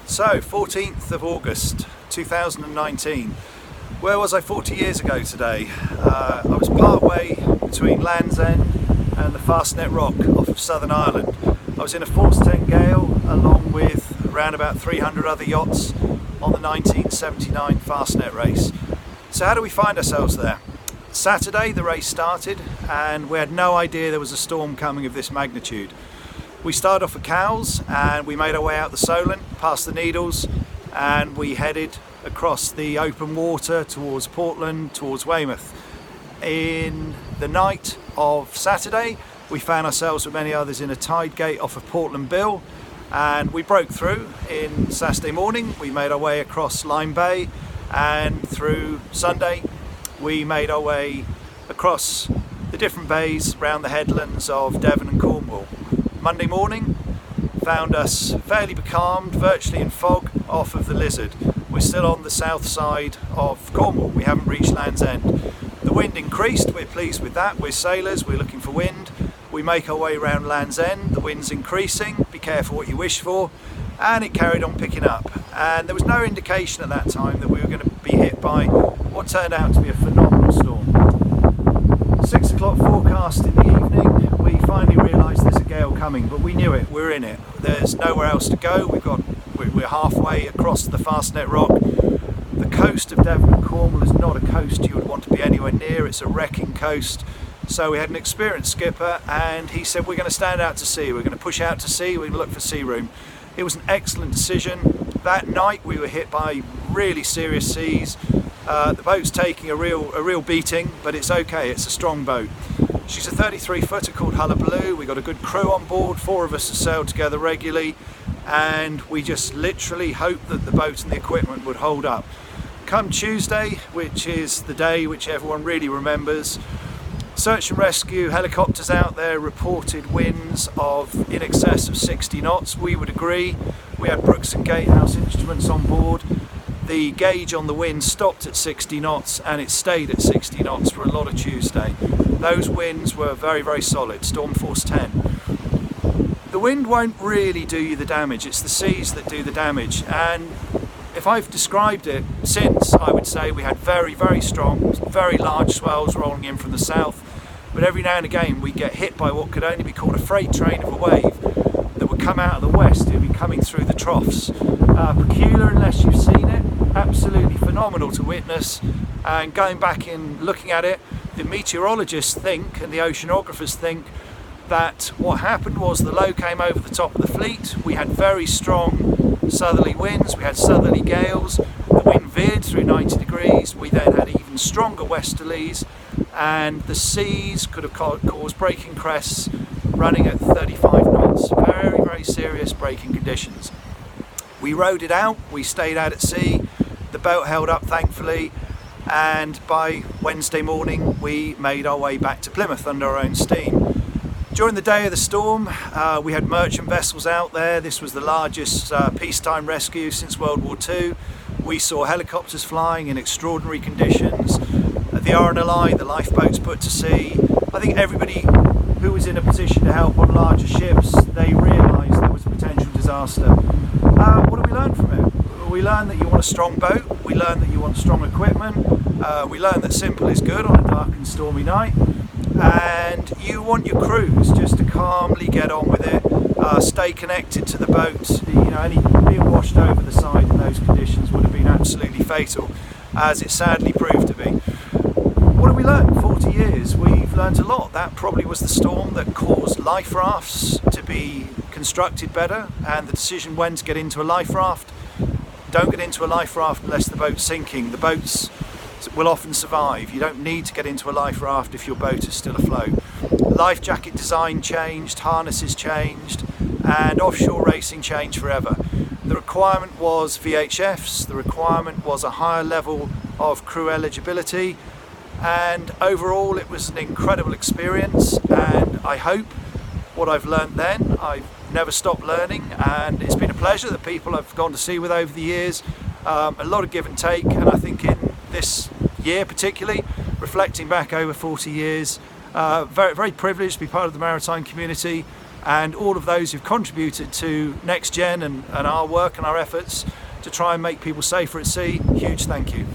So, 14th of August 2019. Where was I 40 years ago today? I was part way between Land's End and the Fastnet Rock off of Southern Ireland. I was in a force 10 gale along with around about 300 other yachts on the 1979 Fastnet Race. So how do we find ourselves there? Saturday the race started and we had no idea there was a storm coming of this magnitude. We started off at Cowes and we made our way out the Solent, past the Needles, and we headed across the open water towards Portland, towards Weymouth. In the night of Saturday, we found ourselves with many others in a tide gate off of Portland Bill, and we broke through. In Saturday morning, we made our way across Lyme Bay, and through Sunday, we made our way across the different bays around the headlands of Devon and Cornwall. Monday morning found us fairly becalmed, virtually in fog, off of the Lizard. We're still on the south side of Cornwall, we haven't reached Land's End. The wind increased, we're pleased with that, we're sailors, we're looking for wind. We make our way around Land's End, the wind's increasing, be careful what you wish for, and it carried on picking up. And there was no indication at that time that we were going to be hit by what turned out to be a phenomenal storm. 6 o'clock forecast in the evening, we finally realised there's a gale coming, but we knew it, we're in it. There's nowhere else to go, we're halfway across the Fastnet Rock. The coast of Devon and Cornwall is not a coast you would want to be anywhere near, it's a wrecking coast. So we had an experienced skipper and he said we're going to stand out to sea, we're going to push out to sea, we're going to look for sea room. It was an excellent decision. That night we were hit by really serious seas. The boat's taking a real beating, but it's okay, it's a strong boat. She's a 33 footer called Hullabaloo. We got a good crew on board, 4 of us have sailed together regularly, and we just literally hoped that the boat and the equipment would hold up. Come Tuesday, which is the day which everyone really remembers, search and rescue helicopters out there reported winds of in excess of 60 knots. We would agree. We had Brooks and Gatehouse instruments on board. The gauge on the wind stopped at 60 knots and it stayed at 60 knots for a lot of Tuesday. Those winds were very, very solid, storm force 10. The wind won't really do you the damage, it's the seas that do the damage. And if I've described it since, I would say we had very, very strong, very large swells rolling in from the south, but every now and again we get hit by what could only be called a freight train of a wave that would come out of the west. It would be coming through the troughs. Peculiar unless you've seen it, absolutely phenomenal to witness, and going back and looking at it, the meteorologists think and the oceanographers think that what happened was the low came over the top of the fleet. We had very strong southerly winds, we had southerly gales, the wind veered through 90 degrees, we then had even stronger westerlies, and the seas could have caused breaking crests running at 35 knots. Very, very serious breaking conditions. We rode it out, we stayed out at sea, the boat held up thankfully, and by Wednesday morning we made our way back to Plymouth under our own steam. During the day of the storm, we had merchant vessels out there. This was the largest peacetime rescue since World War II. We saw helicopters flying in extraordinary conditions. The RNLI, the lifeboats put to sea. I think everybody who was in a position to help on larger ships, they realised there was a potential disaster. What did we learn from it? We learned that you want a strong boat. We learned that you want strong equipment. We learned that simple is good on a dark and stormy night. And you want your crews just to calmly get on with it, stay connected to the boat. You know, any being washed over the side in those conditions would have been absolutely fatal, as it sadly proved to be. What have we learned? 40 years, we've learned a lot. That probably was the storm that caused life rafts to be constructed better, and the decision when to get into a life raft. Don't get into a life raft unless the boat's sinking. The boats will often survive. You don't need to get into a life raft if your boat is still afloat. Life jacket design changed, harnesses changed, and offshore racing changed forever. The requirement was VHFs, the requirement was a higher level of crew eligibility, and overall it was an incredible experience, and I hope what I've learnt then, I've never stopped learning, and it's been a pleasure. The people I've gone to sea with over the years, a lot of give and take, and I think in this year particularly, reflecting back over 40 years, very, very privileged to be part of the maritime community, and all of those who've contributed to Next Gen and our work and our efforts to try and make people safer at sea. Huge thank you.